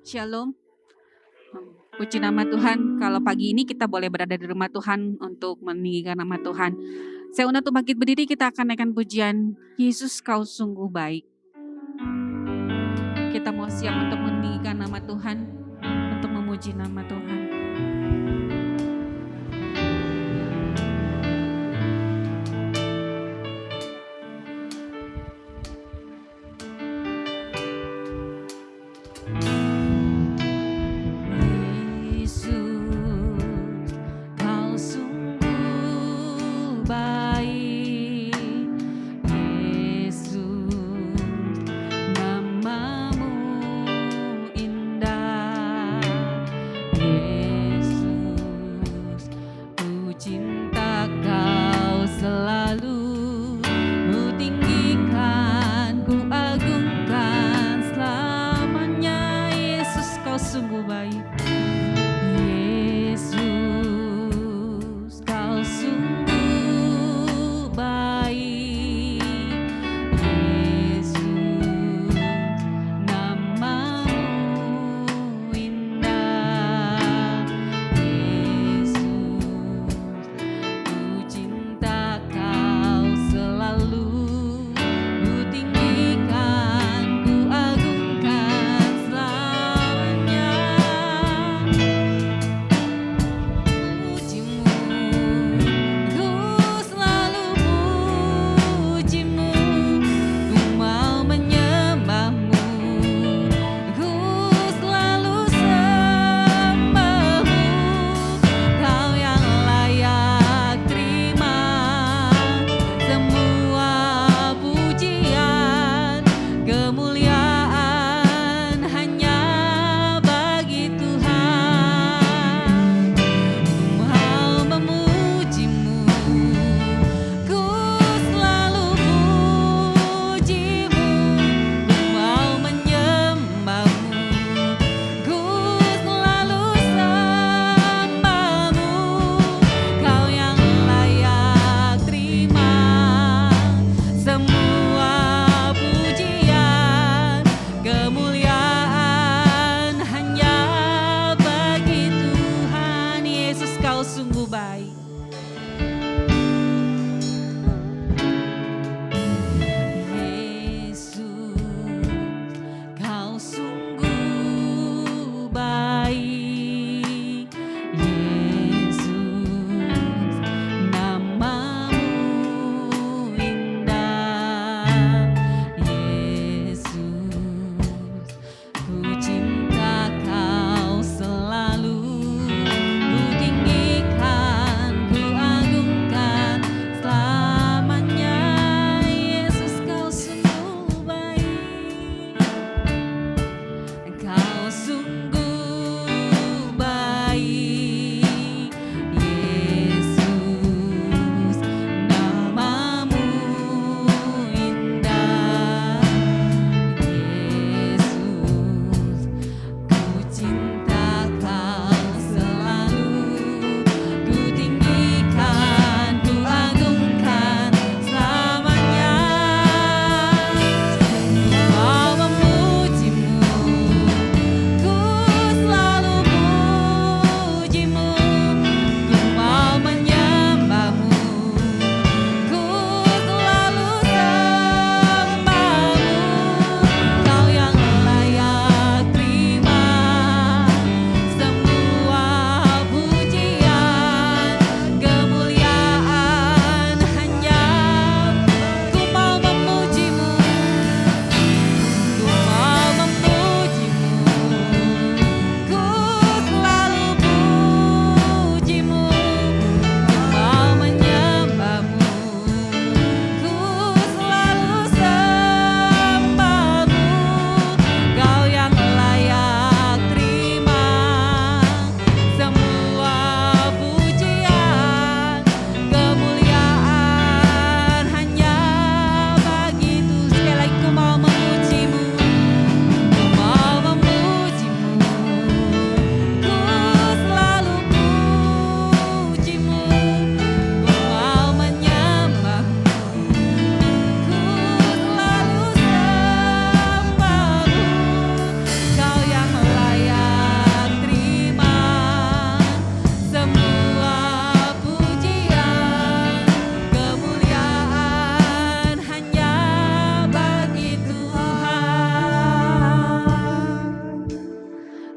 Shalom. Puji nama Tuhan, kalau pagi ini kita boleh berada di rumah Tuhan untuk meninggikan nama Tuhan. Saya undang untuk bangkit berdiri, kita akan naikkan pujian, Yesus kau sungguh baik. Kita mau siap untuk meninggikan nama Tuhan, untuk memuji nama Tuhan.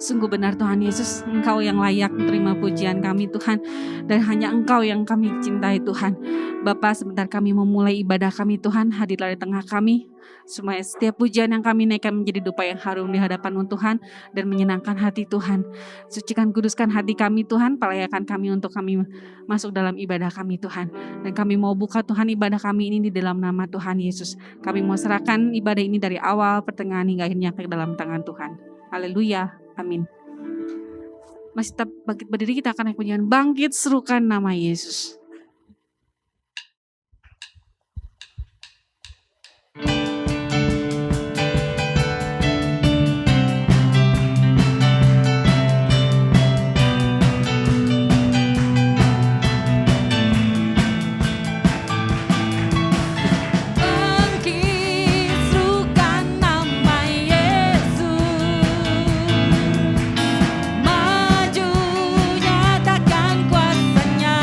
Sungguh benar Tuhan Yesus, Engkau yang layak menerima pujian kami Tuhan, dan hanya Engkau yang kami cintai Tuhan. Bapa, sebentar kami memulai ibadah kami Tuhan, hadirlah di tengah kami. Supaya setiap pujian yang kami naikkan menjadi dupa yang harum di hadapan Tuhan dan menyenangkan hati Tuhan. Sucikan kuduskan hati kami Tuhan, pelayakan kami untuk kami masuk dalam ibadah kami Tuhan. Dan kami mau buka Tuhan ibadah kami ini di dalam nama Tuhan Yesus. Kami mau serahkan ibadah ini dari awal, pertengahan hingga akhirnya ke dalam tangan Tuhan. Haleluya. Amin. Masih tetap bangkit berdiri, kita akan naik pujian bangkit serukan nama Yesus. Maju nyatakan kuasanya.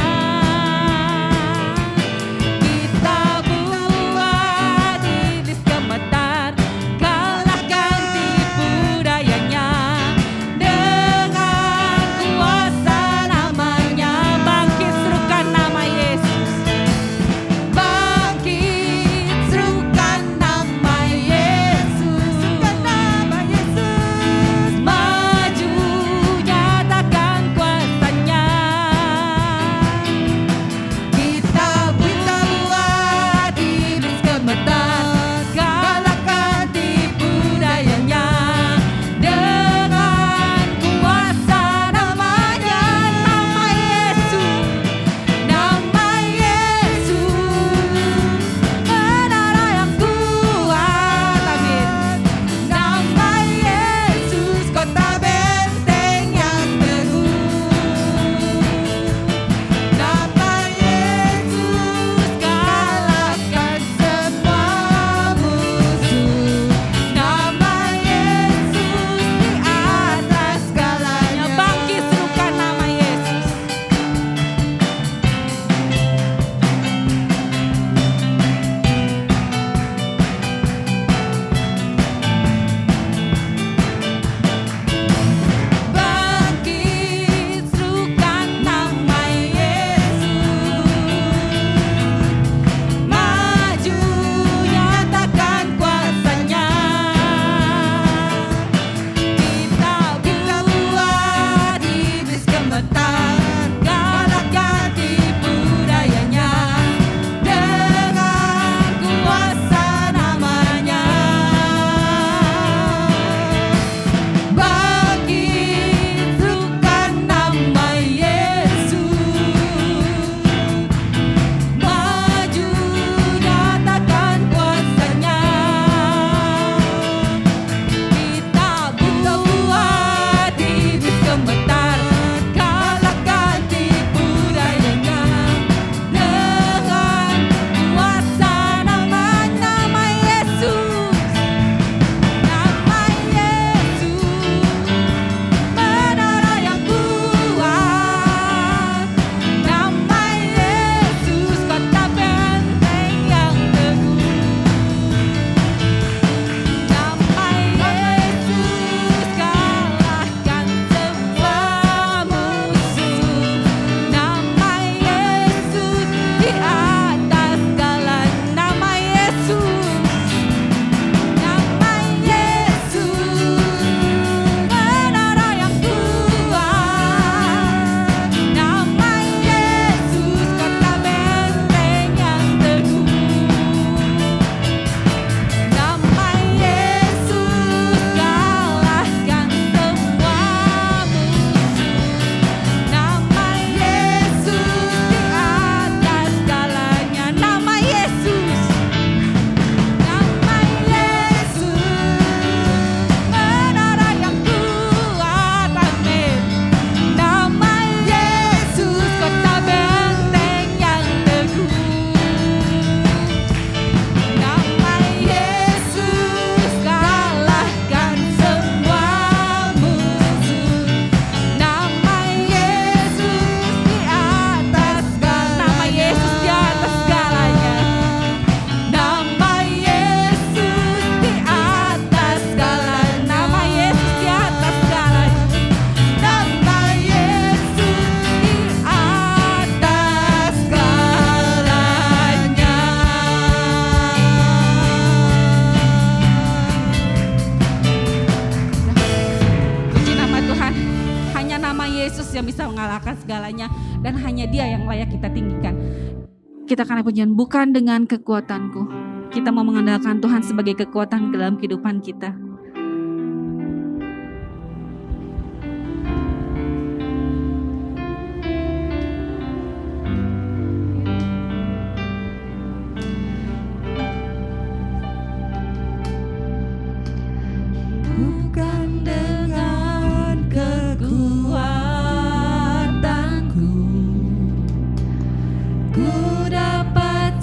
Yesus yang bisa mengalahkan segalanya, dan hanya Dia yang layak kita tinggikan. Kita akan pujian bukan dengan kekuatanku. Kita mau mengandalkan Tuhan sebagai kekuatan dalam kehidupan kita.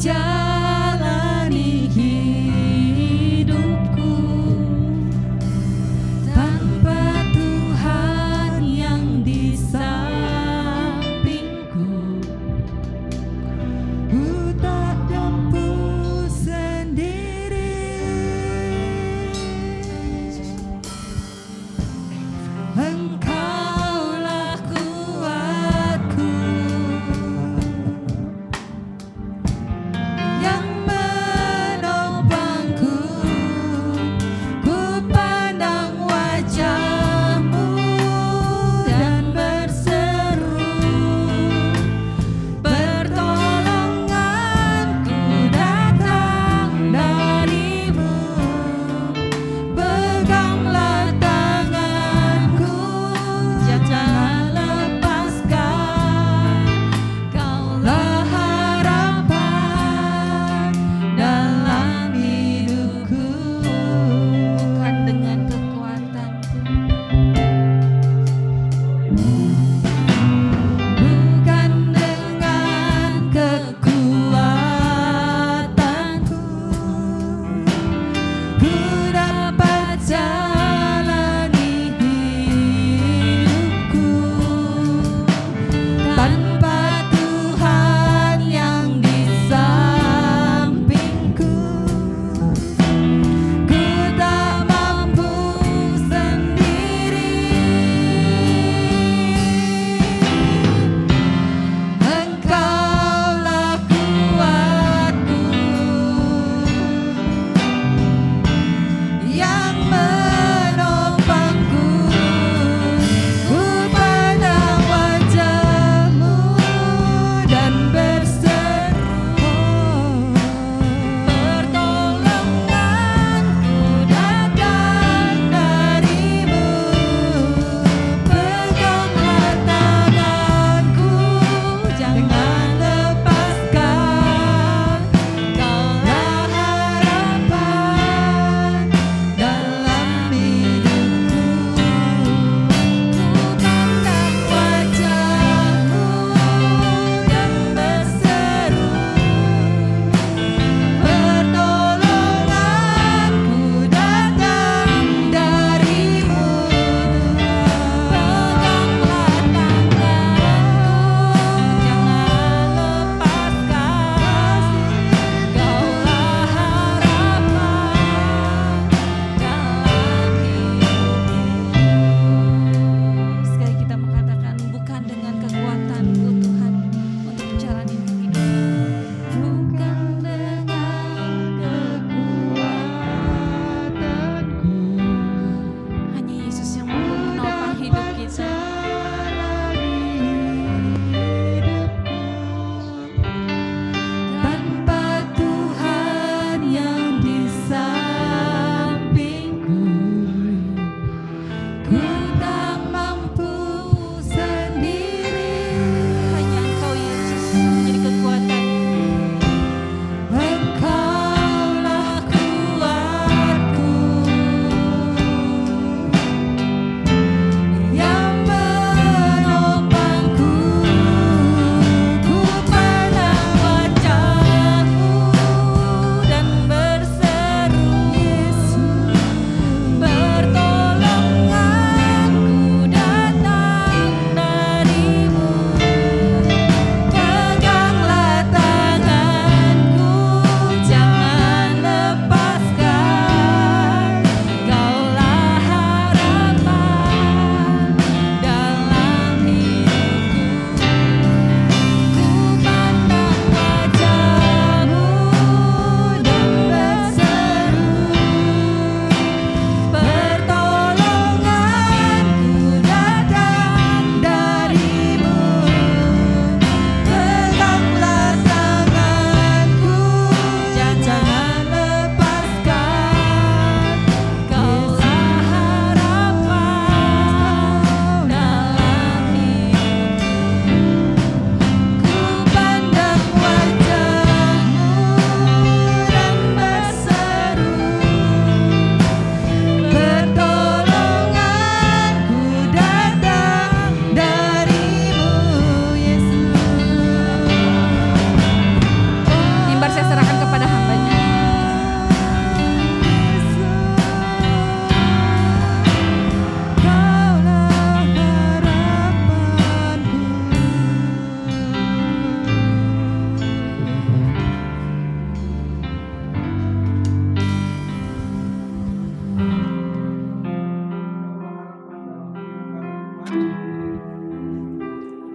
Jalani hidupku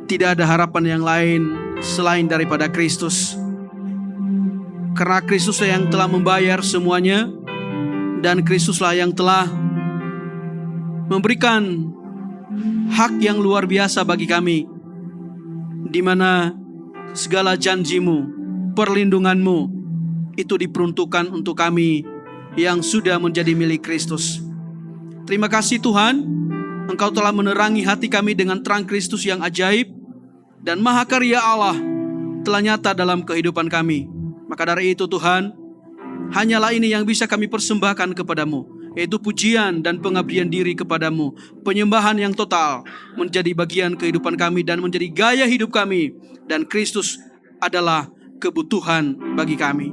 Tidak ada harapan yang lain selain daripada Kristus. Karena Kristuslah yang telah membayar semuanya, dan Kristuslah yang telah memberikan hak yang luar biasa bagi kami, di mana segala janjimu, perlindunganmu itu diperuntukkan untuk kami yang sudah menjadi milik Kristus. Terima kasih Tuhan, Engkau telah menerangi hati kami dengan terang Kristus yang ajaib, dan mahakarya Allah telah nyata dalam kehidupan kami. Maka dari itu Tuhan, hanyalah ini yang bisa kami persembahkan kepadamu, yaitu pujian dan pengabdian diri kepadamu. Penyembahan yang total menjadi bagian kehidupan kami dan menjadi gaya hidup kami. Dan Kristus adalah kebutuhan bagi kami.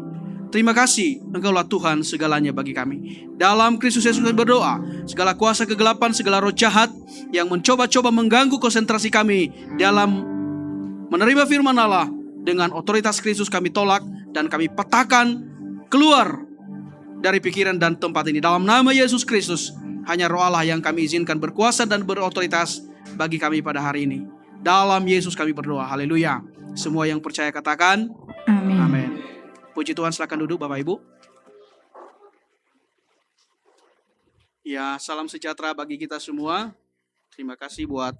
Terima kasih, Engkaulah Tuhan segalanya bagi kami. Dalam Kristus Yesus kami berdoa, segala kuasa kegelapan, segala roh jahat yang mencoba-coba mengganggu konsentrasi kami dalam menerima firman Allah, dengan otoritas Kristus kami tolak dan kami petakan keluar dari pikiran dan tempat ini. Dalam nama Yesus Kristus, hanya Roh Allah yang kami izinkan berkuasa dan berotoritas bagi kami pada hari ini. Dalam Yesus kami berdoa, haleluya. Semua yang percaya katakan Amin. amin. Puji Tuhan, silakan duduk Bapak Ibu. Ya, salam sejahtera bagi kita semua. Terima kasih buat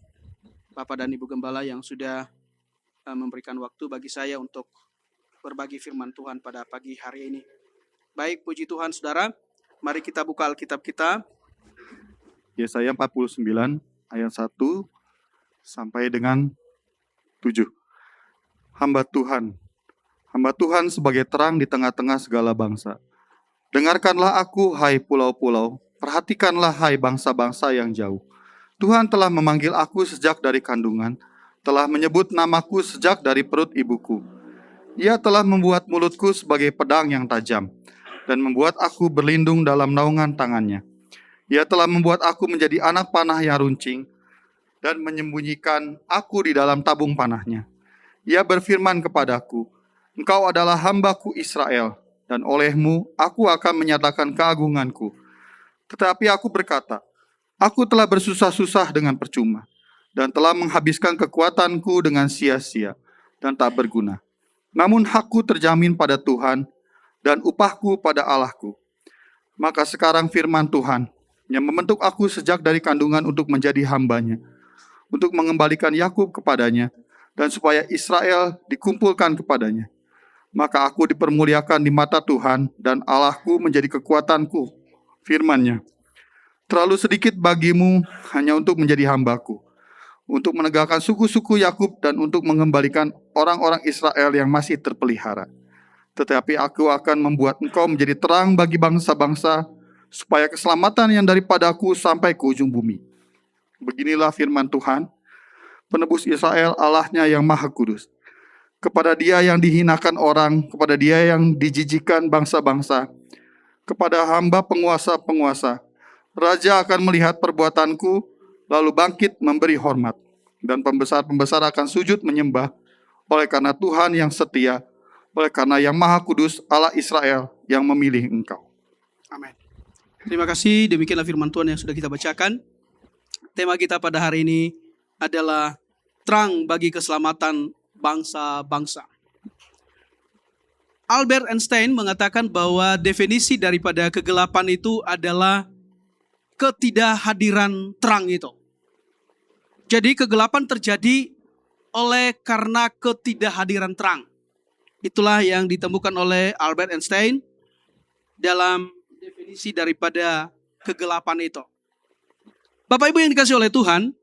Bapak dan Ibu Gembala yang sudah memberikan waktu bagi saya untuk berbagi firman Tuhan pada pagi hari ini. Baik, puji Tuhan saudara, mari kita buka Alkitab kita. Yesaya 49 ayat 1 sampai dengan 7. Hamba Tuhan sebagai terang di tengah-tengah segala bangsa. Dengarkanlah aku, hai pulau-pulau, perhatikanlah, hai bangsa-bangsa yang jauh. Tuhan telah memanggil aku sejak dari kandungan, telah menyebut namaku sejak dari perut ibuku. Ia telah membuat mulutku sebagai pedang yang tajam, dan membuat aku berlindung dalam naungan tangannya. Ia telah membuat aku menjadi anak panah yang runcing, dan menyembunyikan aku di dalam tabung panahnya. Ia berfirman kepadaku, Engkau adalah hambaku Israel, dan olehmu aku akan menyatakan keagunganku. Tetapi aku berkata, aku telah bersusah-susah dengan percuma, dan telah menghabiskan kekuatanku dengan sia-sia dan tak berguna. Namun hakku terjamin pada Tuhan, dan upahku pada Allahku. Maka sekarang firman Tuhan, yang membentuk aku sejak dari kandungan untuk menjadi hambanya, untuk mengembalikan Yakub kepadanya, dan supaya Israel dikumpulkan kepadanya. Maka aku dipermuliakan di mata Tuhan, dan Allahku menjadi kekuatanku. Firman-Nya, terlalu sedikit bagimu hanya untuk menjadi hambaku, untuk menegakkan suku-suku Yakub dan untuk mengembalikan orang-orang Israel yang masih terpelihara. Tetapi aku akan membuat engkau menjadi terang bagi bangsa-bangsa, supaya keselamatan yang daripadaku sampai ke ujung bumi. Beginilah firman Tuhan, penebus Israel, Allahnya yang maha kudus. Kepada dia yang dihinakan orang, kepada dia yang dijijikkan bangsa-bangsa, kepada hamba penguasa-penguasa, raja akan melihat perbuatanku, lalu bangkit memberi hormat, dan pembesar-pembesar akan sujud menyembah, oleh karena Tuhan yang setia, oleh karena yang maha kudus Allah Israel yang memilih engkau. Amin. Terima kasih, demikianlah firman Tuhan yang sudah kita bacakan. Tema kita pada hari ini adalah terang bagi keselamatan bangsa-bangsa. Albert Einstein mengatakan bahwa definisi daripada kegelapan itu adalah ketidakhadiran terang itu. Jadi kegelapan terjadi oleh karena ketidakhadiran terang. Itulah yang ditemukan oleh Albert Einstein dalam definisi daripada kegelapan itu. Bapak Ibu yang dikasihi oleh Tuhan,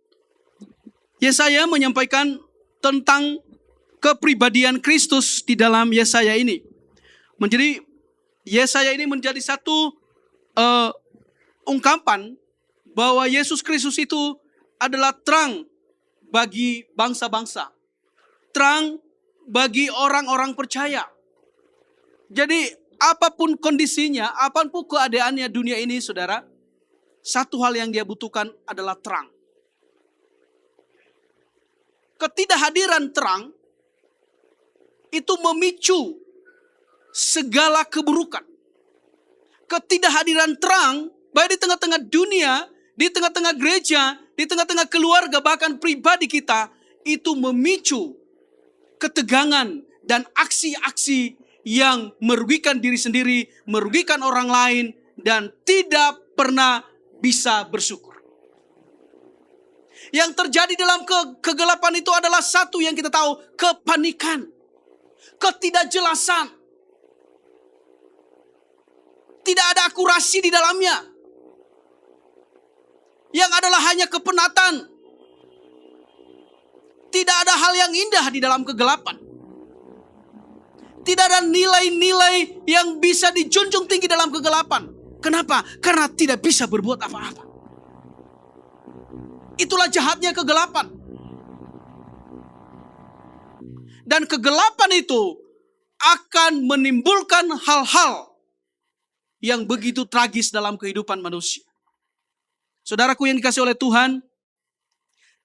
Yesaya menyampaikan tentang kepribadian Kristus di dalam Yesaya ini. Menjadi Yesaya ini menjadi satu ungkapan bahwa Yesus Kristus itu adalah terang bagi bangsa-bangsa, terang bagi orang-orang percaya. Jadi apapun kondisinya, apapun keadaannya dunia ini, saudara, satu hal yang dia butuhkan adalah terang. Ketidakhadiran terang itu memicu segala keburukan. Ketidakhadiran terang baik di tengah-tengah dunia, di tengah-tengah gereja, di tengah-tengah keluarga, bahkan pribadi kita, itu memicu ketegangan dan aksi-aksi yang merugikan diri sendiri, merugikan orang lain, dan tidak pernah bisa bersyukur. Yang terjadi dalam kegelapan itu adalah satu yang kita tahu, kepanikan, ketidakjelasan. Tidak ada akurasi di dalamnya. Yang adalah hanya kepenatan. Tidak ada hal yang indah di dalam kegelapan. Tidak ada nilai-nilai yang bisa dijunjung tinggi dalam kegelapan. Kenapa? Karena tidak bisa berbuat apa-apa. Itulah jahatnya kegelapan. Dan kegelapan itu akan menimbulkan hal-hal yang begitu tragis dalam kehidupan manusia. Saudaraku yang dikasihi oleh Tuhan,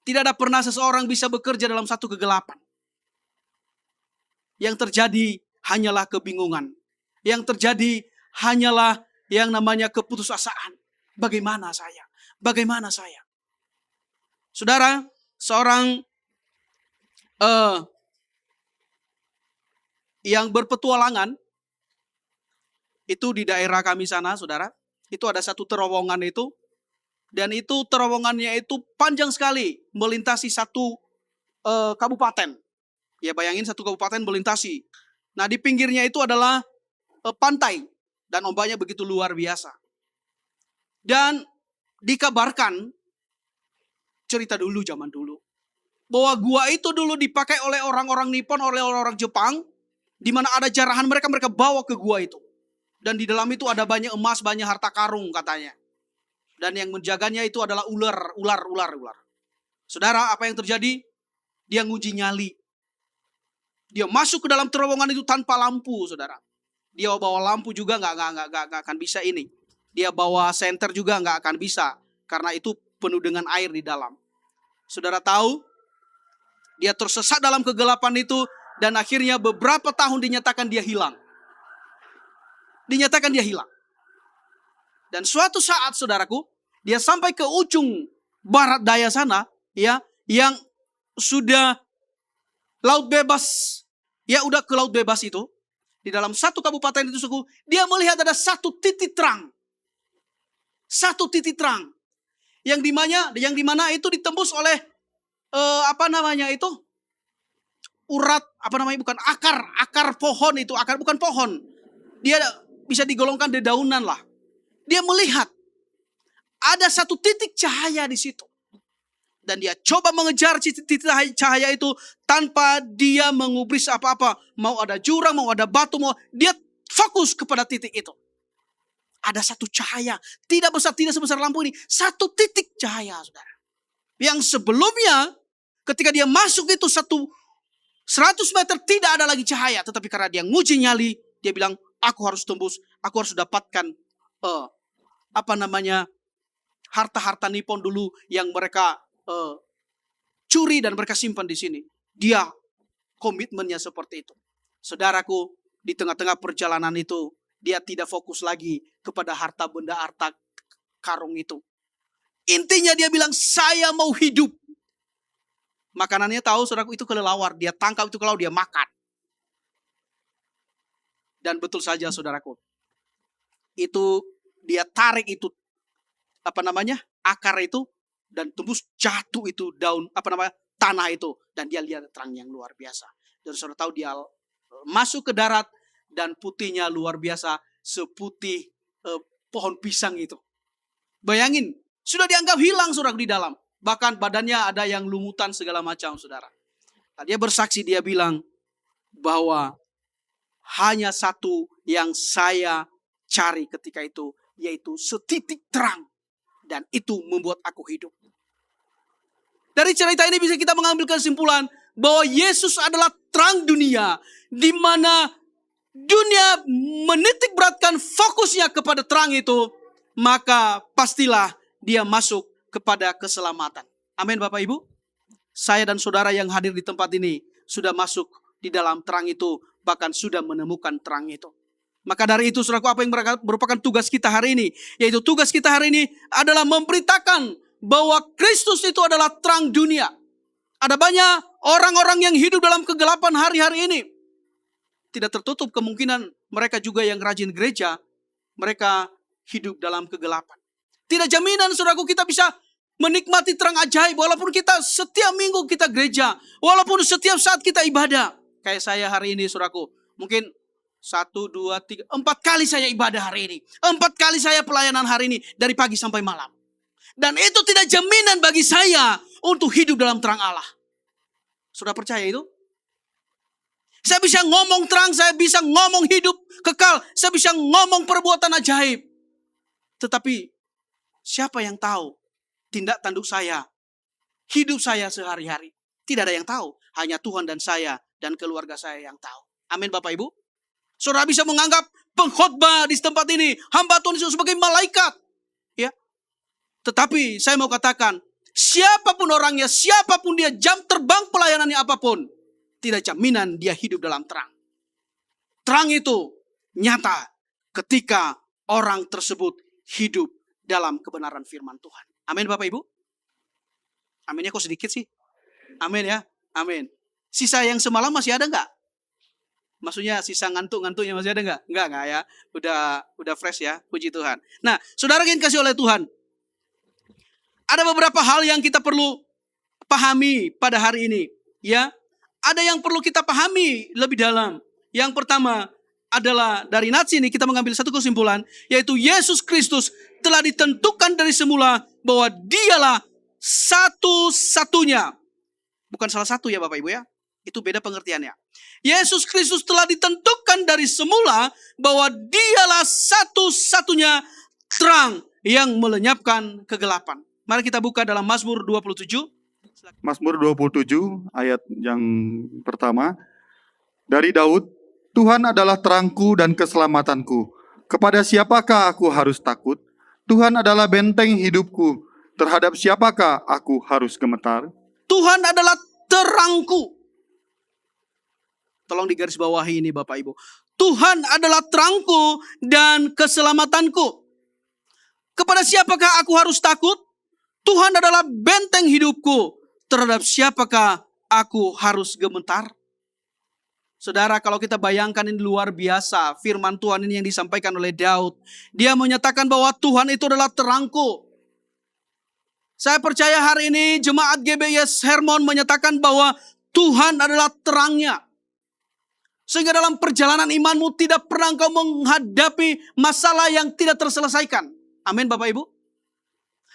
tidak ada pernah seseorang bisa bekerja dalam satu kegelapan. Yang terjadi hanyalah kebingungan. Yang terjadi hanyalah yang namanya keputusasaan. Bagaimana saya? Bagaimana saya? Saudara, seorang yang berpetualangan, itu di daerah kami sana, saudara. Itu ada satu terowongan itu. Dan itu terowongannya itu panjang sekali. Melintasi satu kabupaten. Ya bayangin satu kabupaten melintasi. Nah di pinggirnya itu adalah pantai. Dan ombaknya begitu luar biasa. Dan dikabarkan, cerita dulu zaman dulu, bahwa gua itu dulu dipakai oleh orang-orang Nippon, oleh orang-orang Jepang. Di mana ada jarahan mereka bawa ke gua itu. Dan di dalam itu ada banyak emas, banyak harta karung katanya. Dan yang menjaganya itu adalah ular. Saudara, apa yang terjadi? Dia nguji nyali. Dia masuk ke dalam terowongan itu tanpa lampu, saudara. Dia bawa lampu juga nggak akan bisa ini. Dia bawa senter juga nggak akan bisa, karena itu penuh dengan air di dalam. Saudara tahu, dia tersesat dalam kegelapan itu dan akhirnya beberapa tahun dinyatakan dia hilang. Dinyatakan dia hilang. Dan suatu saat, saudaraku, dia sampai ke ujung barat daya sana, ya, yang sudah laut bebas, ya udah ke laut bebas itu. Di dalam satu kabupaten itu, suku, dia melihat ada satu titik terang. Satu titik terang. Yang dimana itu ditembus oleh urat, bukan akar pohon itu, bukan pohon. Dia bisa digolongkan dedaunan lah. Dia melihat ada satu titik cahaya di situ. Dan dia coba mengejar titik cahaya itu tanpa dia mengubris apa-apa. Mau ada jurang, mau ada batu, dia fokus kepada titik itu. Ada satu cahaya, tidak sebesar lampu ini. Satu titik cahaya, saudara. Yang sebelumnya, ketika dia masuk itu 100 meter tidak ada lagi cahaya. Tetapi karena dia nguji nyali, dia bilang, aku harus tembus, aku harus dapatkan harta-harta Nippon dulu yang mereka curi dan mereka simpan di sini. Dia komitmennya seperti itu. Saudaraku, di tengah-tengah perjalanan itu, dia tidak fokus lagi kepada harta benda, harta karung itu. Intinya dia bilang, saya mau hidup. Makanannya tahu, saudaraku, itu kelelawar. Dia tangkap itu kelelawar, dia makan. Dan betul saja, saudaraku. Itu dia tarik itu akar itu dan tembus jatuh itu daun tanah itu, dan dia lihat terang yang luar biasa. Dan saudara tahu dia masuk ke darat dan putihnya luar biasa seputih pohon pisang itu. Bayangin, sudah dianggap hilang saudara di dalam. Bahkan badannya ada yang lumutan segala macam, saudara. Nah, dia bersaksi, dia bilang bahwa hanya satu yang saya cari ketika itu, yaitu setitik terang. Dan itu membuat aku hidup. Dari cerita ini bisa kita mengambil kesimpulan bahwa Yesus adalah terang dunia, di mana dunia menitik beratkan fokusnya kepada terang itu, maka pastilah dia masuk kepada keselamatan. Amin, Bapak Ibu. Saya dan saudara yang hadir di tempat ini sudah masuk di dalam terang itu, bahkan sudah menemukan terang itu. Maka dari itu, saudaraku, apa yang merupakan tugas kita hari ini? Yaitu tugas kita hari ini adalah memberitakan bahwa Kristus itu adalah terang dunia. Ada banyak orang-orang yang hidup dalam kegelapan hari-hari ini. Tidak tertutup kemungkinan mereka juga yang rajin gereja, mereka hidup dalam kegelapan. Tidak jaminan saudaraku kita bisa menikmati terang ajaib walaupun kita setiap minggu kita gereja, walaupun setiap saat kita ibadah. Kayak saya hari ini saudaraku, mungkin 1, 2, 3, 4 kali saya ibadah hari ini. 4 kali saya pelayanan hari ini dari pagi sampai malam. Dan itu tidak jaminan bagi saya untuk hidup dalam terang Allah. Sudah percaya itu? Saya bisa ngomong terang, saya bisa ngomong hidup kekal, saya bisa ngomong perbuatan ajaib. Tetapi siapa yang tahu tindak tanduk saya, hidup saya sehari-hari? Tidak ada yang tahu, hanya Tuhan dan saya dan keluarga saya yang tahu. Amin Bapak Ibu. Saudara bisa menganggap pengkhotbah di tempat ini, hamba Tuhan itu sebagai malaikat. Ya. Tetapi saya mau katakan, siapapun orangnya, siapapun dia, jam terbang pelayanannya apapun, tidak jaminan dia hidup dalam terang. Terang itu nyata ketika orang tersebut hidup dalam kebenaran firman Tuhan. Amin Bapak Ibu. Aminnya kok sedikit sih? Amin ya. Amin. Sisa yang semalam masih ada nggak? Maksudnya sisa ngantuk-ngantuknya masih ada nggak? Nggak ya. Udah fresh ya. Puji Tuhan. Nah, saudara yang kasih oleh Tuhan. Ada beberapa hal yang kita perlu pahami pada hari ini. Ya, ada yang perlu kita pahami lebih dalam. Yang pertama adalah dari nats ini kita mengambil satu kesimpulan, yaitu Yesus Kristus telah ditentukan dari semula bahwa dialah satu-satunya. Bukan salah satu ya Bapak Ibu ya. Itu beda pengertiannya. Yesus Kristus telah ditentukan dari semula bahwa dialah satu-satunya terang yang melenyapkan kegelapan. Mari kita buka dalam Mazmur 27. Mazmur 27 ayat yang pertama. Dari Daud, Tuhan adalah terangku dan keselamatanku. Kepada siapakah aku harus takut? Tuhan adalah benteng hidupku. Terhadap siapakah aku harus gemetar? Tuhan adalah terangku. Tolong digarisbawahi ini Bapak Ibu. Tuhan adalah terangku dan keselamatanku. Kepada siapakah aku harus takut? Tuhan adalah benteng hidupku. Terhadap siapakah aku harus gemetar? Saudara, kalau kita bayangkan ini luar biasa. Firman Tuhan ini yang disampaikan oleh Daud. Dia menyatakan bahwa Tuhan itu adalah terangku. Saya percaya hari ini jemaat GBIS Hermon menyatakan bahwa Tuhan adalah terangnya. Sehingga dalam perjalanan imanmu tidak pernah engkau menghadapi masalah yang tidak terselesaikan. Amin Bapak Ibu.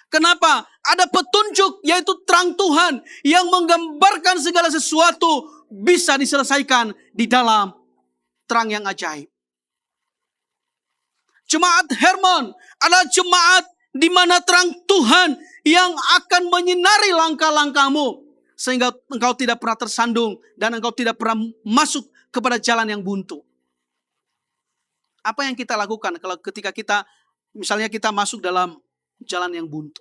Kenapa? Ada petunjuk yaitu terang Tuhan yang menggambarkan segala sesuatu bisa diselesaikan di dalam terang yang ajaib. Jemaat Hermon adalah jemaat di mana terang Tuhan yang akan menyinari langkah-langkahmu sehingga engkau tidak pernah tersandung dan engkau tidak pernah masuk kepada jalan yang buntu. Apa yang kita lakukan kalau ketika kita misalnya kita masuk dalam jalan yang buntu?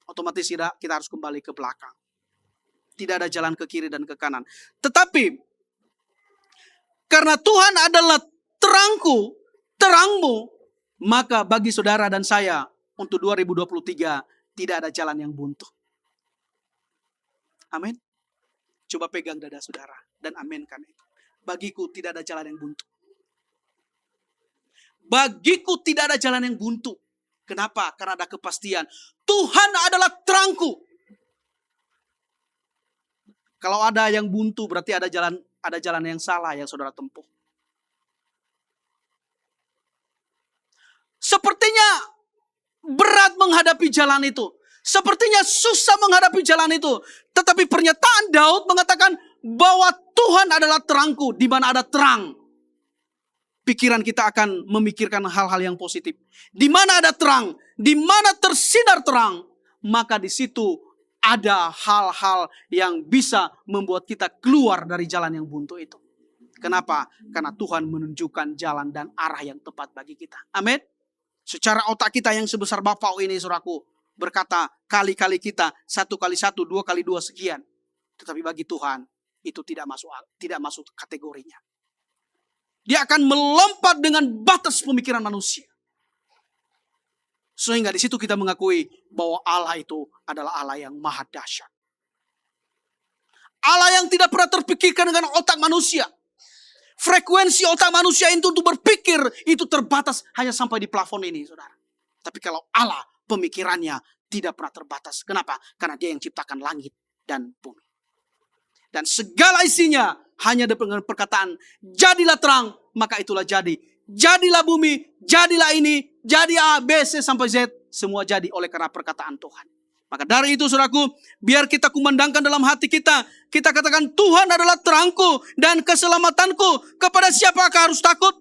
Otomatis kita harus kembali ke belakang. Tidak ada jalan ke kiri dan ke kanan. Tetapi karena Tuhan adalah terangku, terangmu, maka bagi saudara dan saya untuk 2023 tidak ada jalan yang buntu. Amin. Coba pegang dada saudara dan aminkan itu. Bagiku tidak ada jalan yang buntu. Bagiku tidak ada jalan yang buntu. Kenapa? Karena ada kepastian. Tuhan adalah terangku. Kalau ada yang buntu berarti ada jalan yang salah yang saudara tempuh. Sepertinya berat menghadapi jalan itu. Sepertinya susah menghadapi jalan itu. Tetapi pernyataan Daud mengatakan bahwa Tuhan adalah terangku. Di mana ada terang, pikiran kita akan memikirkan hal-hal yang positif. Di mana ada terang, di mana tersinar terang, maka di situ ada hal-hal yang bisa membuat kita keluar dari jalan yang buntu itu. Kenapa? Karena Tuhan menunjukkan jalan dan arah yang tepat bagi kita. Amin. Secara otak kita yang sebesar bapau ini, saudaraku, berkata kali-kali kita 1 kali 1, 2 kali 2 sekian. Tetapi bagi Tuhan itu tidak masuk kategorinya. Dia akan melompat dengan batas pemikiran manusia. Sehingga di situ kita mengakui bahwa Allah itu adalah Allah yang maha dahsyat. Allah yang tidak pernah terpikirkan dengan otak manusia. Frekuensi otak manusia itu untuk berpikir itu terbatas hanya sampai di plafon ini, saudara. Tapi kalau Allah, pemikirannya tidak pernah terbatas. Kenapa? Karena Dia yang ciptakan langit dan bumi. Dan segala isinya hanya dengan perkataan, jadilah terang, maka itulah jadi. Jadilah bumi, jadilah ini, jadi A, B, C sampai Z. Semua jadi oleh karena perkataan Tuhan. Maka dari itu saudaraku, biar kita kumandangkan dalam hati kita. Kita katakan Tuhan adalah terangku dan keselamatanku. Kepada siapakah harus takut?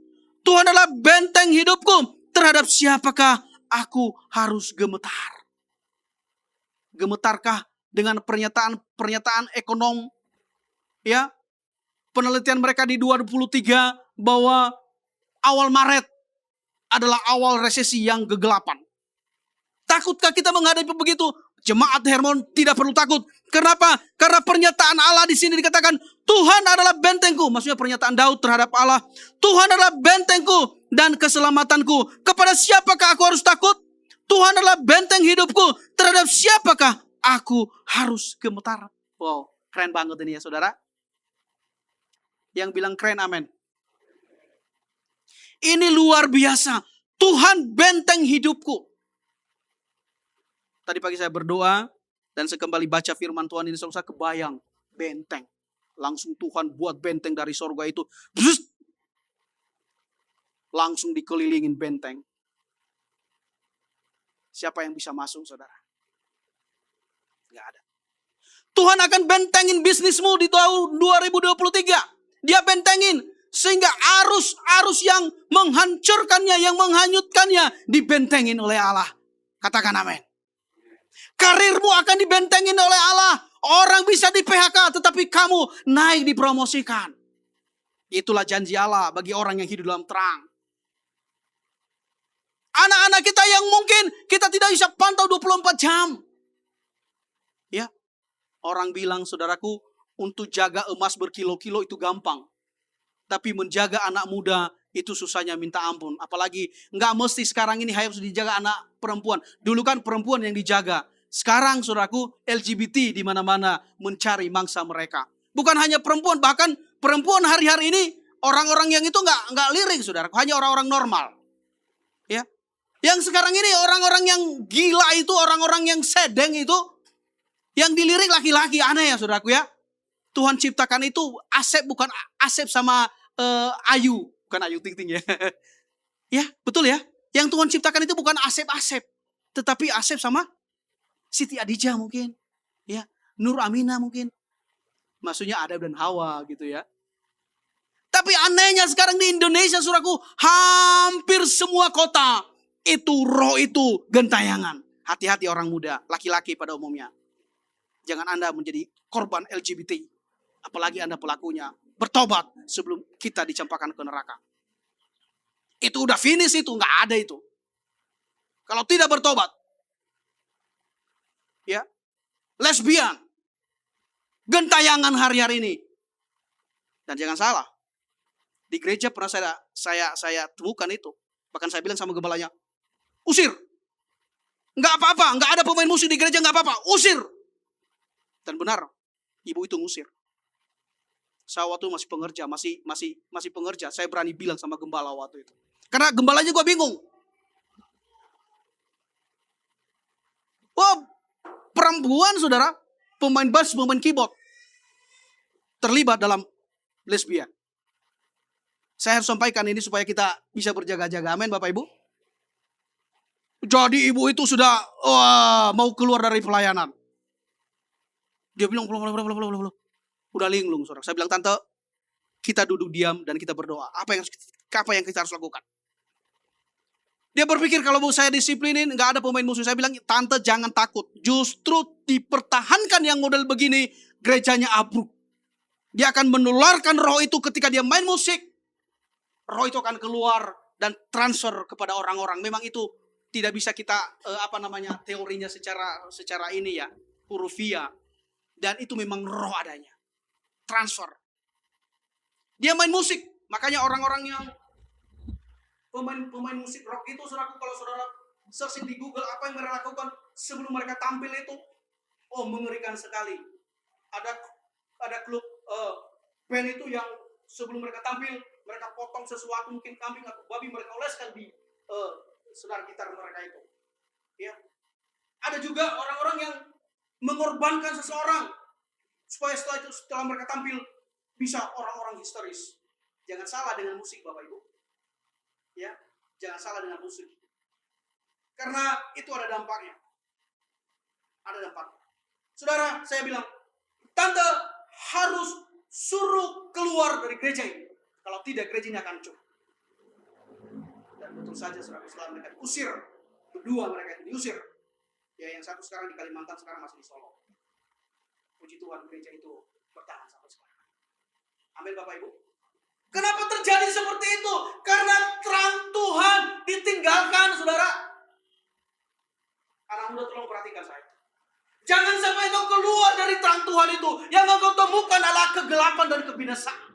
Tuhan adalah benteng hidupku. Terhadap siapakah aku harus gemetar? Gemetarkah dengan pernyataan ekonom? Ya, penelitian mereka di 2023 bahwa awal Maret adalah awal resesi yang kegelapan. Takutkah kita menghadapi begitu? Jemaat Hermon tidak perlu takut. Kenapa? Karena pernyataan Allah di sini dikatakan Tuhan adalah bentengku. Maksudnya pernyataan Daud terhadap Allah. Tuhan adalah bentengku dan keselamatanku. Kepada siapakah aku harus takut? Tuhan adalah benteng hidupku. Terhadap siapakah aku harus gemetar? Wow, keren banget ini ya saudara. Yang bilang keren, amin. Ini luar biasa. Tuhan benteng hidupku. Tadi pagi saya berdoa dan saya kembali baca firman Tuhan ini, saya kebayang benteng. Langsung Tuhan buat benteng dari sorga itu. Bzz, langsung dikelilingin benteng. Siapa yang bisa masuk, saudara? Gak ada. Tuhan akan bentengin bisnismu di tahun 2023. Dia bentengin. Sehingga arus yang menghancurkannya, yang menghanyutkannya, dibentengin oleh Allah. Katakan amin. Karirmu akan dibentengin oleh Allah. Orang bisa di PHK, tetapi kamu naik dipromosikan. Itulah janji Allah bagi orang yang hidup dalam terang. Anak-anak kita yang mungkin kita tidak bisa pantau 24 jam. Ya, orang bilang, saudaraku, untuk jaga emas berkilo-kilo itu gampang. Tapi menjaga anak muda itu susahnya minta ampun. Apalagi nggak mesti sekarang ini harus dijaga anak perempuan. Dulu kan perempuan yang dijaga. Sekarang saudaraku LGBT di mana-mana mencari mangsa mereka. Bukan hanya perempuan, bahkan perempuan hari-hari ini orang-orang yang itu nggak lirik saudaraku, hanya orang-orang normal. Ya. Yang sekarang ini orang-orang yang gila itu, orang-orang yang sedeng itu, yang dilirik laki-laki, aneh ya saudaraku ya. Tuhan ciptakan itu Asep, bukan Asep sama Ayu, bukan Ayu Ting Ting ya. Ya, betul ya. Yang Tuhan ciptakan itu bukan Asep-Asep, tetapi Asep sama Siti Adijah mungkin. Ya, Nur Aminah mungkin. Maksudnya Adam dan Hawa gitu ya. Tapi anehnya sekarang di Indonesia, saudaraku, hampir semua kota itu roh itu gentayangan. Hati-hati orang muda, laki-laki pada umumnya. Jangan Anda menjadi korban LGBT. Apalagi Anda pelakunya. Bertobat sebelum kita dicampakkan ke neraka. Itu udah finish itu, nggak ada itu. Kalau tidak bertobat. Ya. Lesbian. Gentayangan hari-hari ini. Dan jangan salah. Di gereja pernah saya temukan itu. Bahkan saya bilang sama gembalanya, usir. Nggak apa-apa, nggak ada pemain musik di gereja, nggak apa-apa, usir. Dan benar, ibu itu ngusir. Saya waktu masih pengerja, masih pengerja. Saya berani bilang sama gembala waktu itu. Karena gembalanya gue bingung. Oh, perempuan saudara, pemain bass, pemain keyboard, terlibat dalam lesbian. Saya harus sampaikan ini supaya kita bisa berjaga-jaga. Amin Bapak Ibu. Jadi ibu itu sudah mau keluar dari pelayanan. Dia bilang, belum. Udah linglung, saudara. Saya bilang, tante, kita duduk diam dan kita berdoa. Apa yang kita harus lakukan? Dia berpikir kalau mau saya disiplinin, nggak ada pemain musuh. Saya bilang, tante jangan takut. Justru dipertahankan yang model begini, gerejanya abruk. Dia akan menularkan roh itu ketika dia main musik. Roh itu akan keluar dan transfer kepada orang-orang. Memang itu tidak bisa kita teorinya secara ini ya, hurufiah. Dan itu memang roh adanya. Transfer. Dia main musik. Makanya orang-orang yang pemain musik rock itu, saudara, kalau saudara searching di Google apa yang mereka lakukan sebelum mereka tampil itu. Oh, mengerikan sekali. Ada klub band itu yang sebelum mereka tampil, mereka potong sesuatu, mungkin kambing atau babi, mereka oleskan di senar gitar mereka itu. Ya. Ada juga orang-orang yang mengorbankan seseorang supaya setelah mereka tampil bisa orang-orang histeris. Jangan salah dengan musik, Bapak Ibu. Ya, jangan salah dengan musik. Karena itu ada dampaknya. Ada dampaknya. Saudara, saya bilang, Tante harus suruh keluar dari gereja ini. Kalau tidak, gereja ini akan hancur. Dan betul saja, saudara, setelah mereka diusir, kedua mereka itu diusir. Ya, yang satu sekarang di Kalimantan, sekarang masih di Solo. Puji Tuhan, gereja itu bertahan sampai sekarang. Amin, Bapak Ibu. Kenapa terjadi seperti itu? Karena terang Tuhan ditinggalkan, saudara. Anak muda, tolong perhatikan saya. Jangan sampai engkau keluar dari terang Tuhan itu. Yang engkau temukan adalah kegelapan dan kebinasaan.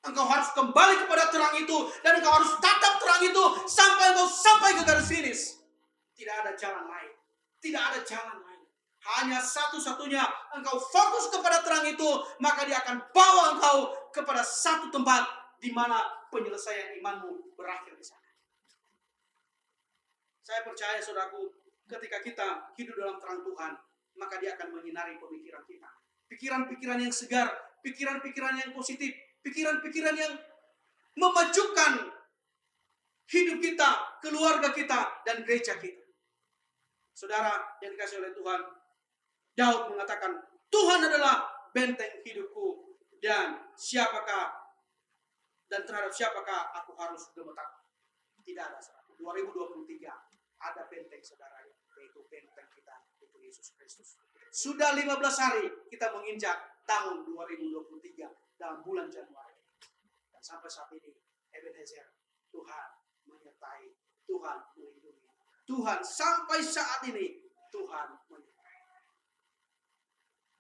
Engkau harus kembali kepada terang itu. Dan engkau harus tatap terang itu sampai engkau sampai ke garis finish. Tidak ada jalan lain. Tidak ada jalan lain. Hanya satu-satunya engkau fokus kepada terang itu. Maka dia akan bawa engkau kepada satu tempat di mana penyelesaian imanmu berakhir di sana. Saya percaya, saudaraku, ketika kita hidup dalam terang Tuhan, maka dia akan menyinari pemikiran kita. Pikiran-pikiran yang segar, pikiran-pikiran yang positif, pikiran-pikiran yang memajukan hidup kita, keluarga kita, dan gereja kita. Saudara yang dikasihi oleh Tuhan, Daud mengatakan, Tuhan adalah benteng hidupku, dan terhadap siapakah aku harus gemetar? Tidak ada, saudara. 2023 ada benteng, saudara, yaitu benteng kita, itu Yesus Kristus. Sudah 15 hari kita menginjak tahun 2023 dalam bulan Januari. Dan sampai saat ini, Ebenezer, Tuhan menyertai, Tuhan melindungi. Tuhan sampai saat ini, Tuhan menyertai.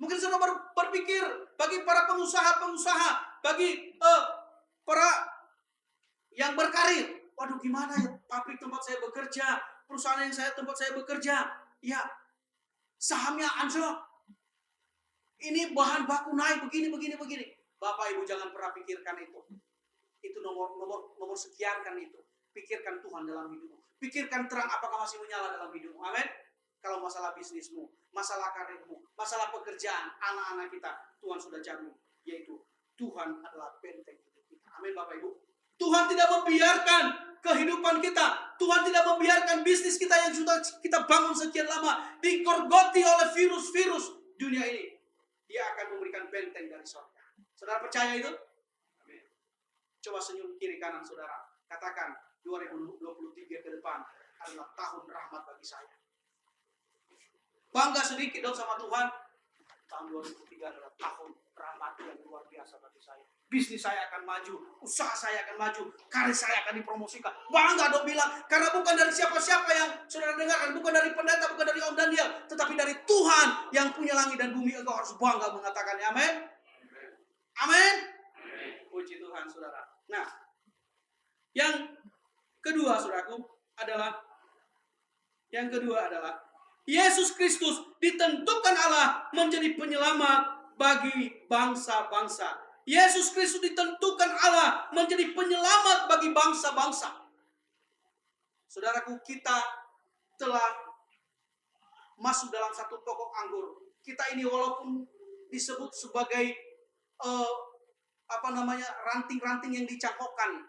Mungkin saudara berpikir, bagi para pengusaha-pengusaha, bagi para yang berkarir, waduh gimana ya, pabrik tempat saya bekerja, perusahaan yang tempat saya bekerja, ya sahamnya anjlok. Ini bahan baku naik begini. Bapak Ibu jangan pernah pikirkan itu. Itu nomor sekian kan itu. Pikirkan Tuhan dalam hidupmu. Pikirkan terang apakah masih menyala dalam hidupmu. Amin. Kalau masalah bisnismu, masalah karirmu, masalah pekerjaan, anak-anak kita, Tuhan sudah jamin, yaitu Tuhan adalah benteng hidup kita. Amin, Bapak Ibu. Tuhan tidak membiarkan kehidupan kita. Tuhan tidak membiarkan bisnis kita yang sudah kita bangun sekian lama digorgoti oleh virus-virus dunia ini. Dia akan memberikan benteng dari surga. Saudara percaya itu? Amin. Coba senyum kiri kanan saudara. Katakan 2023 ke depan adalah tahun rahmat bagi saya. Bangga sedikit dong sama Tuhan. Tahun 2003 adalah tahun rahmat yang luar biasa bagi saya. Bisnis saya akan maju, usaha saya akan maju, karir saya akan dipromosikan. Bangga dong bilang, karena bukan dari siapa-siapa yang saudara dengarkan, bukan dari pendeta, bukan dari Om Daniel, tetapi dari Tuhan yang punya langit dan bumi. Engkau harus bangga mengatakannya. Amin. Amin. Puji Tuhan, saudara. Nah, yang kedua, saudaraku, adalah Yesus Kristus ditentukan Allah menjadi penyelamat bagi bangsa-bangsa. Yesus Kristus ditentukan Allah menjadi penyelamat bagi bangsa-bangsa. Saudaraku, kita telah masuk dalam satu pokok anggur. Kita ini walaupun disebut sebagai ranting-ranting yang dicangkokkan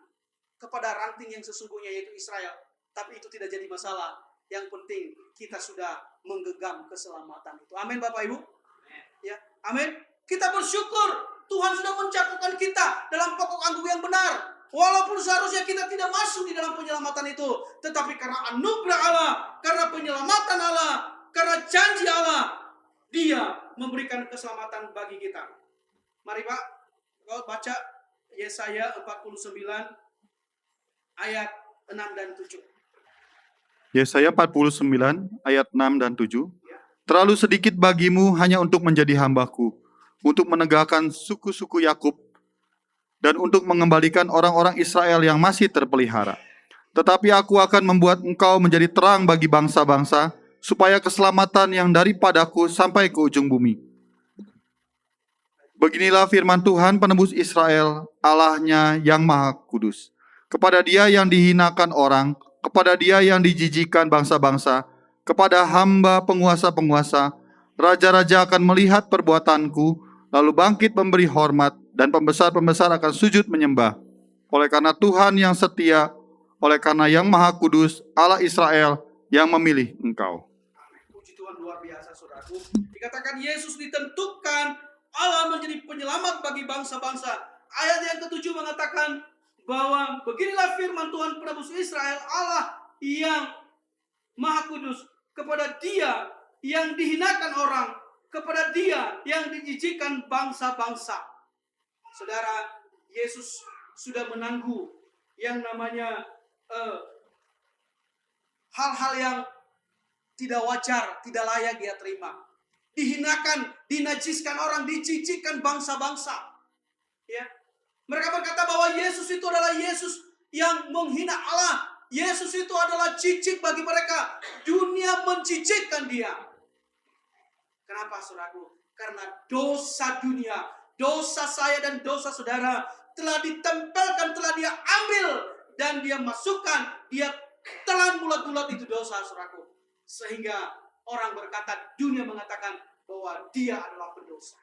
kepada ranting yang sesungguhnya, yaitu Israel, tapi itu tidak jadi masalah. Yang penting kita sudah menggenggam keselamatan itu. Amin, Bapak Ibu. Ya, amin. Kita bersyukur Tuhan sudah mencakupan kita dalam pokok anggur yang benar. Walaupun seharusnya kita tidak masuk di dalam penyelamatan itu, tetapi karena anugerah Allah, karena penyelamatan Allah, karena janji Allah, Dia memberikan keselamatan bagi kita. Mari Pak, kau baca Yesaya 49 ayat 6 dan 7. Yesaya 49 ayat 6 dan 7. Terlalu sedikit bagimu hanya untuk menjadi hambaku, untuk menegakkan suku-suku Yakub, dan untuk mengembalikan orang-orang Israel yang masih terpelihara. Tetapi aku akan membuat engkau menjadi terang bagi bangsa-bangsa, supaya keselamatan yang daripadaku sampai ke ujung bumi. Beginilah firman Tuhan penebus Israel, Allahnya yang Maha Kudus. Kepada Dia yang dihinakan orang, kepada Dia yang dijijikkan bangsa-bangsa, kepada hamba penguasa-penguasa, raja-raja akan melihat perbuatanku, lalu bangkit memberi hormat, dan pembesar-pembesar akan sujud menyembah. Oleh karena Tuhan yang setia, oleh karena yang Maha Kudus, Allah Israel yang memilih engkau. Puji Tuhan, luar biasa saudaraku. Dikatakan Yesus ditentukan Allah menjadi penyelamat bagi bangsa-bangsa. Ayat yang ke-7 mengatakan bahwa beginilah firman Tuhan penebus Israel, Allah yang Maha Kudus, kepada Dia yang dihinakan orang, kepada Dia yang dijijikkan bangsa-bangsa. Saudara, Yesus sudah menangguh yang namanya hal-hal yang tidak wajar, tidak layak Dia terima. Dihinakan, dinajiskan orang, dijijikkan bangsa-bangsa. Ya. Mereka berkata bahwa Yesus itu adalah Yesus yang menghina Allah. Yesus itu adalah jijik bagi mereka. Dunia menjijikkan Dia. Kenapa saudaraku? Karena dosa dunia, dosa saya dan dosa saudara telah ditempelkan, telah Dia ambil dan Dia masukkan, Dia telan bulat-bulat itu dosa saudaraku. Sehingga orang berkata, dunia mengatakan bahwa Dia adalah pendosa.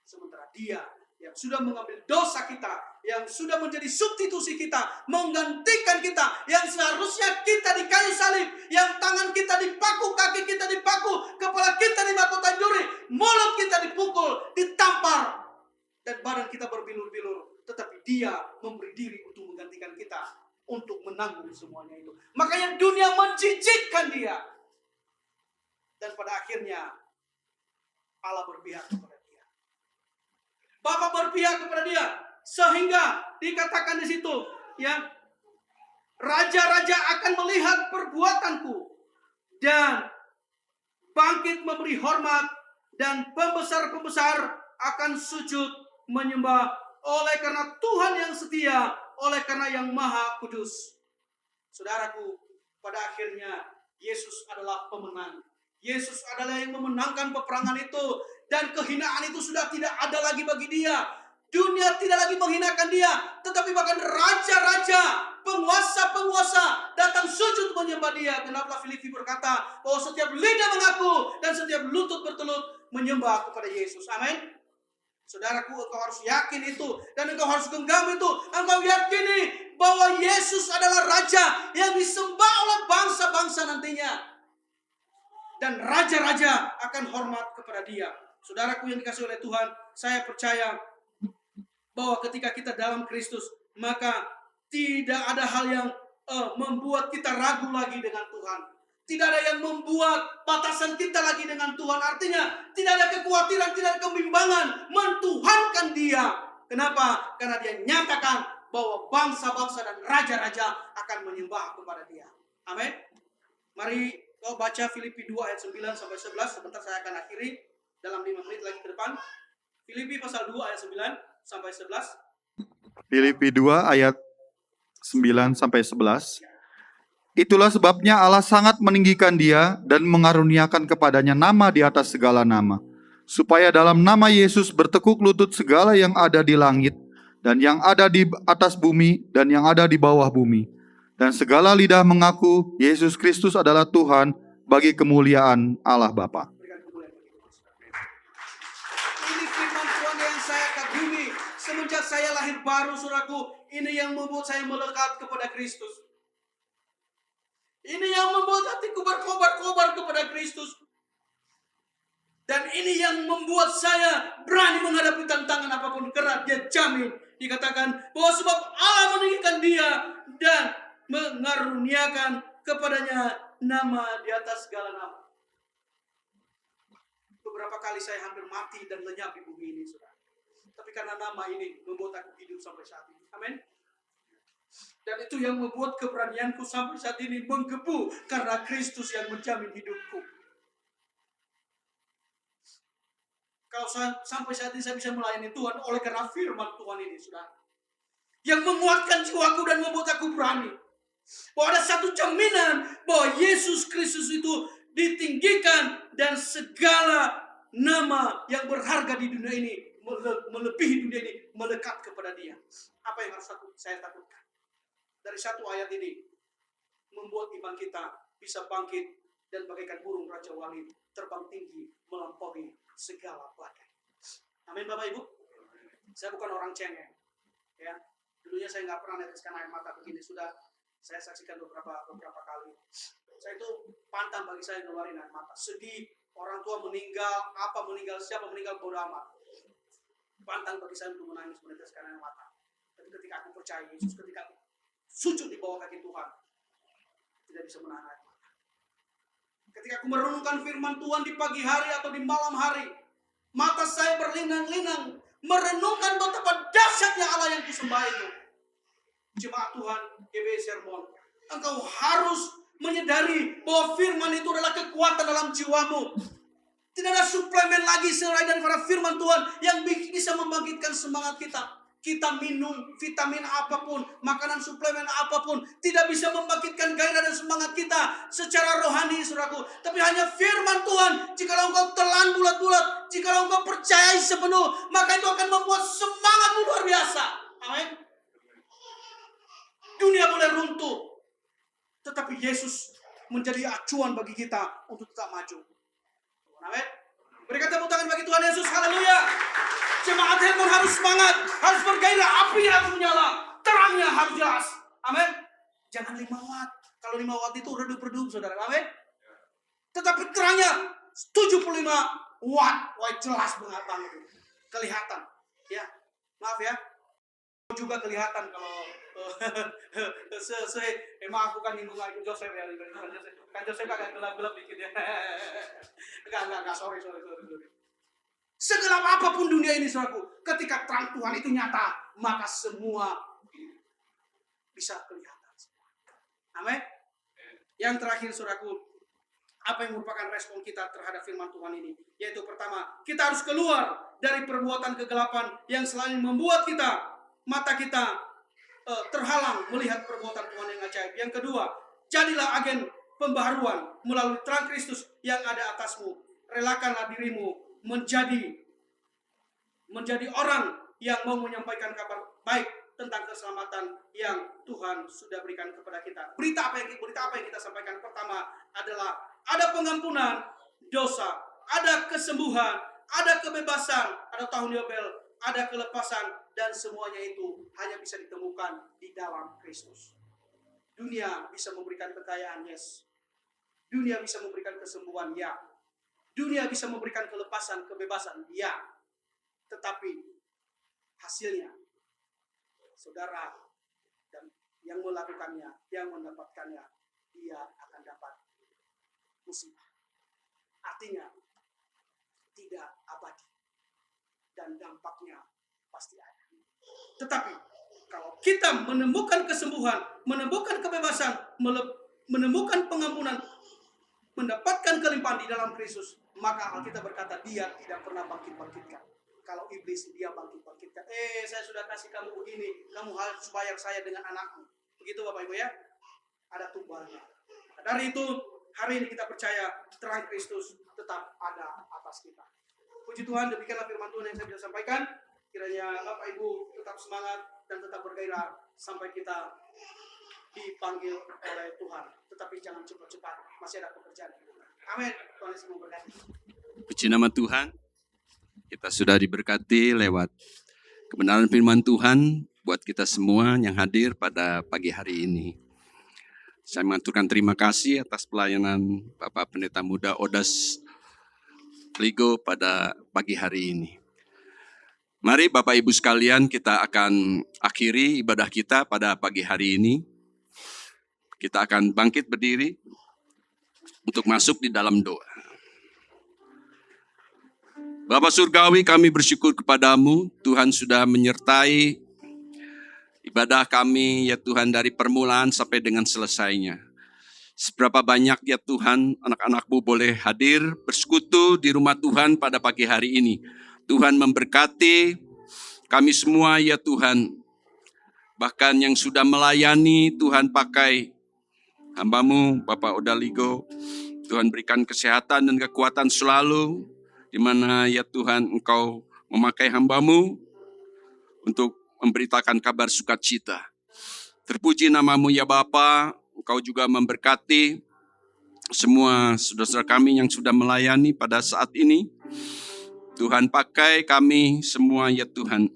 Sementara Dia yang sudah mengambil dosa kita, yang sudah menjadi substitusi kita, menggantikan kita, yang seharusnya kita di kayu salib, yang tangan kita dipaku, kaki kita dipaku, kepala kita dimahkota duri, mulut kita dipukul, ditampar, dan badan kita berbilur-bilur. Tetapi Dia memberi diri untuk menggantikan kita, untuk menanggung semuanya itu. Makanya dunia menjijikkan Dia. Dan pada akhirnya Allah berpihak kepada Dia. Bapa berpihak kepada Dia, sehingga dikatakan di situ, ya, raja-raja akan melihat perbuatanku dan bangkit memberi hormat, dan pembesar-pembesar akan sujud menyembah, oleh karena Tuhan yang setia, oleh karena yang Maha Kudus. Saudaraku, pada akhirnya Yesus adalah pemenang. Yesus adalah yang memenangkan peperangan itu, dan kehinaan itu sudah tidak ada lagi bagi Dia. Dunia tidak lagi menghinakan Dia, tetapi bahkan raja-raja, penguasa-penguasa datang sujud menyembah Dia. Kenapa Filipi berkata bahwa setiap lidah mengaku dan setiap lutut bertelut menyembah kepada Yesus. Amin. Saudaraku, engkau harus yakin itu, dan engkau harus genggam itu. Engkau yakini bahwa Yesus adalah Raja yang disembah oleh bangsa-bangsa nantinya. Dan raja-raja akan hormat kepada Dia. Saudaraku yang dikasihi oleh Tuhan, saya percaya bahwa ketika kita dalam Kristus, maka tidak ada hal yang membuat kita ragu lagi dengan Tuhan. Tidak ada yang membuat batasan kita lagi dengan Tuhan. Artinya tidak ada kekhawatiran, tidak ada kebimbangan. Mentuhankan Dia. Kenapa? Karena Dia nyatakan bahwa bangsa-bangsa dan raja-raja akan menyembah kepada Dia. Amin. Mari kau baca Filipi 2 ayat 9 sampai 11. Sebentar saya akan akhiri dalam 5 menit lagi ke depan. Filipi pasal 2 ayat 9 sampai 11. Filipi 2 ayat 9 sampai 11. Itulah sebabnya Allah sangat meninggikan Dia dan mengaruniakan kepadanya nama di atas segala nama, supaya dalam nama Yesus bertekuk lutut segala yang ada di langit dan yang ada di atas bumi dan yang ada di bawah bumi, dan segala lidah mengaku Yesus Kristus adalah Tuhan, bagi kemuliaan Allah Bapa. Ini firman Tuhan yang saya kagumi semenjak saya lahir baru, saudaraku. Ini yang membuat saya melekat kepada Kristus. Ini yang membuat hatiku berkobar-kobar kepada Kristus. Dan ini yang membuat saya berani menghadapi tantangan apapun, karena Dia jamin. Dikatakan bahwa sebab Allah meninggikan Dia dan mengaruniakan kepadanya nama di atas segala nama. Beberapa kali saya hampir mati dan lenyap di bumi ini, saudara. Tapi karena nama ini membuat aku hidup sampai saat ini. Amin. Dan itu yang membuat keberanianku sampai saat ini menggebu, karena Kristus yang menjamin hidupku. Kalau sampai saat ini saya bisa melayani Tuhan oleh karena firman Tuhan ini, saudara, yang menguatkan jiwaku dan membuat aku berani. Bahwa ada satu jaminan bahwa Yesus Kristus itu ditinggikan dan segala nama yang berharga di dunia ini, melebihi dunia ini, melekat kepada Dia. Apa yang harus saya takutkan? Dari satu ayat ini membuat iman kita bisa bangkit dan bagaikan burung Raja Wali terbang tinggi melampaui segala badai. Amin Bapak Ibu. Saya bukan orang cengeng, ya. Dulunya saya nggak pernah neteskan air mata begini, sudah saya saksikan beberapa kali. Saya itu pantang bagi saya ngeluarin air mata. Sedih, orang tua meninggal, siapa meninggal, bodo amat. Pantang bagi saya untuk menangis, meneteskan air mata. Tapi ketika aku percaya Yesus, ketika aku sujud di bawah kaki Tuhan, tidak bisa menahan air mata. Ketika aku merenungkan firman Tuhan di pagi hari atau di malam hari, mata saya berlinang-linang merenungkan betapa dahsyatnya Allah yang kusembah itu. Jemaat Tuhan, GBI Sermon, engkau harus menyadari bahwa firman itu adalah kekuatan dalam jiwamu. Tidak ada suplemen lagi selain daripada firman Tuhan yang bisa membangkitkan semangat kita. Kita minum vitamin apapun, makanan suplemen apapun, tidak bisa membangkitkan gairah dan semangat kita secara rohani, saudaraku. Tapi hanya firman Tuhan. Jikalau engkau telan bulat-bulat, jikalau engkau percayai sepenuh, maka itu akan membuat semangatmu luar biasa. Amin. Dunia boleh runtuh, tetapi Yesus menjadi acuan bagi kita untuk tetap maju. Amin. Berikan tepuk tangan bagi Tuhan Yesus. Haleluya. Jemaat Helmon harus semangat, harus bergairah, apinya harus menyala, terangnya harus jelas. Amin. Jangan 5 watt. Kalau 5 watt itu redup-redup, saudara. Amin. Tetapi terangnya 75 watt. Wah, jelas banget. Kelihatan. Ya, maaf ya. Juga kelihatan kalau maaf, bukan nyinggung lagi Joseph ya. Kan Joseph agak gelap-gelap dikit ya. Enggak, sorry. Segelap apapun dunia ini, saudaraku, ketika terang Tuhan itu nyata, maka semua bisa kelihatan. Amin. Yang terakhir, saudaraku, apa yang merupakan respon kita terhadap firman Tuhan ini? Yaitu pertama, kita harus keluar dari perbuatan kegelapan yang selalu membuat mata kita terhalang melihat perbuatan Tuhan yang ajaib. Yang kedua, jadilah agen pembaharuan melalui terang Kristus yang ada atasmu. Relakanlah dirimu menjadi orang yang mau menyampaikan kabar baik tentang keselamatan yang Tuhan sudah berikan kepada kita. Berita apa yang kita sampaikan? Pertama adalah ada pengampunan dosa, ada kesembuhan, ada kebebasan, ada tahun Yobel, ada kelepasan, dan semuanya itu hanya bisa ditemukan di dalam Kristus. Dunia bisa memberikan kekayaan, yes. Dunia bisa memberikan kesembuhan, ya. Dunia bisa memberikan kelepasan, kebebasan, ya. Tetapi hasilnya, saudara dan yang melakukannya, yang mendapatkannya, dia akan dapat musibah. Artinya tidak abadi dan dampaknya pasti ada. Tetapi kalau kita menemukan kesembuhan, menemukan kebebasan, menemukan pengampunan, mendapatkan kelimpahan di dalam Kristus, maka Alkitab berkata dia tidak pernah bangkit-bangkitkan. Kalau iblis dia bangkit-bangkitkan, saya sudah kasih kamu begini, kamu harus bayar saya dengan anakmu. Begitu Bapak Ibu ya. Ada tumbalnya. Dari itu, hari ini kita percaya terang Kristus tetap ada atas kita. Puji Tuhan, demikianlah firman Tuhan yang saya bisa sampaikan. Kiranya Bapak Ibu tetap semangat dan tetap bergairah sampai kita dipanggil oleh Tuhan. Tetapi jangan cepat-cepat, masih ada pekerjaan. Amin. Tuhan Yesus memberkati. Puji nama Tuhan, kita sudah diberkati lewat kebenaran firman Tuhan buat kita semua yang hadir pada pagi hari ini. Saya mengaturkan terima kasih atas pelayanan Bapak Pendeta Muda Odas Ligo pada pagi hari ini. Mari Bapak Ibu sekalian, kita akan akhiri ibadah kita pada pagi hari ini. Kita akan bangkit berdiri untuk masuk di dalam doa. Bapa Surgawi, kami bersyukur kepadamu, Tuhan sudah menyertai ibadah kami, ya Tuhan, dari permulaan sampai dengan selesainya. Seberapa banyak ya Tuhan, anak-anak-Mu boleh hadir, bersekutu di rumah Tuhan pada pagi hari ini. Tuhan memberkati kami semua ya Tuhan. Bahkan yang sudah melayani, Tuhan pakai hamba-Mu Bapak Odaligo. Tuhan berikan kesehatan dan kekuatan selalu, di mana ya Tuhan Engkau memakai hamba-Mu untuk memberitakan kabar sukacita. Terpuji nama-Mu ya Bapa, Engkau juga memberkati semua saudara-saudara kami yang sudah melayani pada saat ini. Tuhan pakai kami semua ya Tuhan.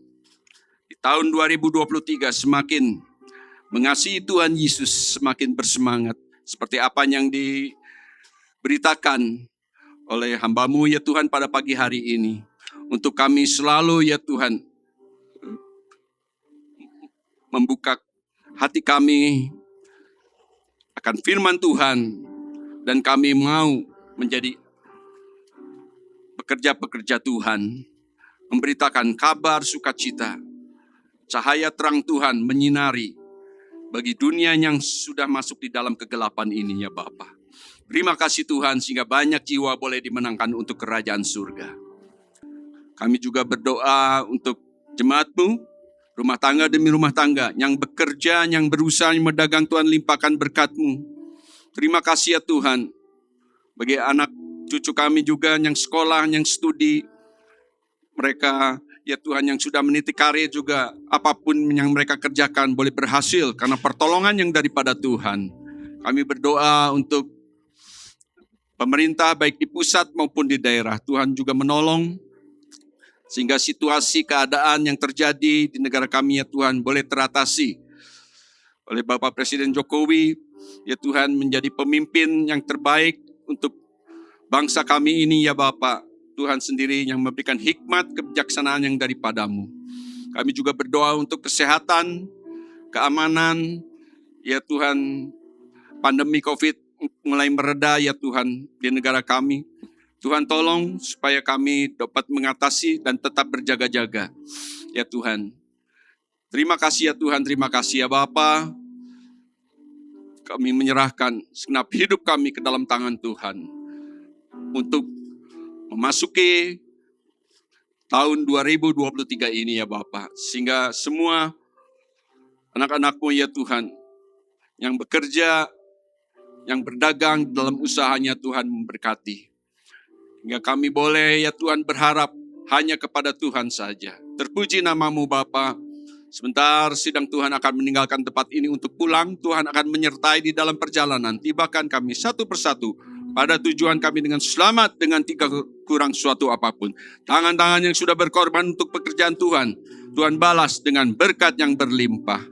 Di tahun 2023 semakin mengasihi Tuhan Yesus, semakin bersemangat. Seperti apa yang diberitakan oleh hamba-Mu ya Tuhan pada pagi hari ini. Untuk kami selalu ya Tuhan membuka hati kami akan firman Tuhan. Dan kami mau menjadi pekerja-pekerja Tuhan. Memberitakan kabar sukacita. Cahaya terang Tuhan menyinari bagi dunia yang sudah masuk di dalam kegelapan ini ya Bapa. Terima kasih Tuhan sehingga banyak jiwa boleh dimenangkan untuk kerajaan surga. Kami juga berdoa untuk jemaat-Mu, rumah tangga demi rumah tangga, yang bekerja, yang berusaha, yang berdagang, Tuhan limpahkan berkat-Mu. Terima kasih ya Tuhan, bagi anak cucu kami juga yang sekolah, yang studi, mereka ya Tuhan yang sudah meniti karir juga, apapun yang mereka kerjakan boleh berhasil karena pertolongan yang daripada Tuhan. Kami berdoa untuk pemerintah baik di pusat maupun di daerah, Tuhan juga menolong sehingga situasi keadaan yang terjadi di negara kami ya Tuhan boleh teratasi oleh Bapak Presiden Jokowi. Ya Tuhan menjadi pemimpin yang terbaik untuk bangsa kami ini ya Bapak. Tuhan sendiri yang memberikan hikmat kebijaksanaan yang daripada-Mu. Kami juga berdoa untuk kesehatan, keamanan. Ya Tuhan, pandemi COVID mulai mereda ya Tuhan di negara kami. Tuhan tolong supaya kami dapat mengatasi dan tetap berjaga-jaga. Ya Tuhan. Terima kasih ya Tuhan, terima kasih ya Bapa. Kami menyerahkan segenap hidup kami ke dalam tangan Tuhan. Untuk memasuki tahun 2023 ini ya Bapa. Sehingga semua anak-anak-Mu ya Tuhan. Yang bekerja, yang berdagang dalam usahanya Tuhan memberkati. Hingga kami boleh ya Tuhan berharap hanya kepada Tuhan saja. Terpuji nama-Mu Bapa. Sebentar sidang Tuhan akan meninggalkan tempat ini untuk pulang. Tuhan akan menyertai di dalam perjalanan. Tibakan kami satu persatu pada tujuan kami dengan selamat, dengan tidak kurang suatu apapun. Tangan-tangan yang sudah berkorban untuk pekerjaan Tuhan, Tuhan balas dengan berkat yang berlimpah.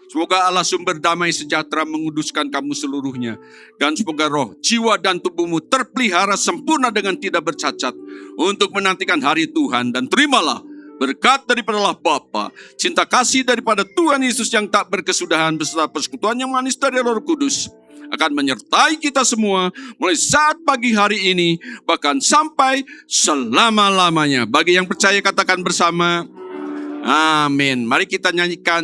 Semoga Allah sumber damai sejahtera menguduskan kamu seluruhnya. Dan semoga roh, jiwa dan tubuhmu terpelihara sempurna dengan tidak bercacat. Untuk menantikan hari Tuhan. Dan terimalah berkat daripada Allah Bapa, cinta kasih daripada Tuhan Yesus yang tak berkesudahan beserta persekutuan yang manis dari Roh Kudus akan menyertai kita semua mulai saat pagi hari ini bahkan sampai selama-lamanya. Bagi yang percaya katakan bersama, amin. Mari kita nyanyikan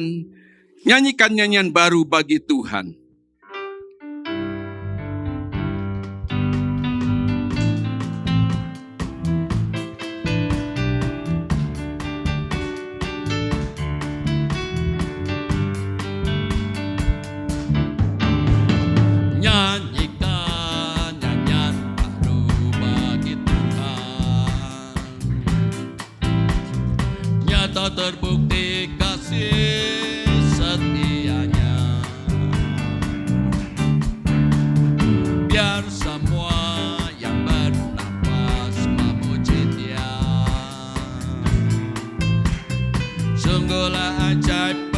nyanyian baru bagi Tuhan. Nyanyikan nyanyian baru bagi Tuhan. Nyata terbukti kasih setianya. Biar semua yang bernafas memuji Dia. Sungguhlah ajaib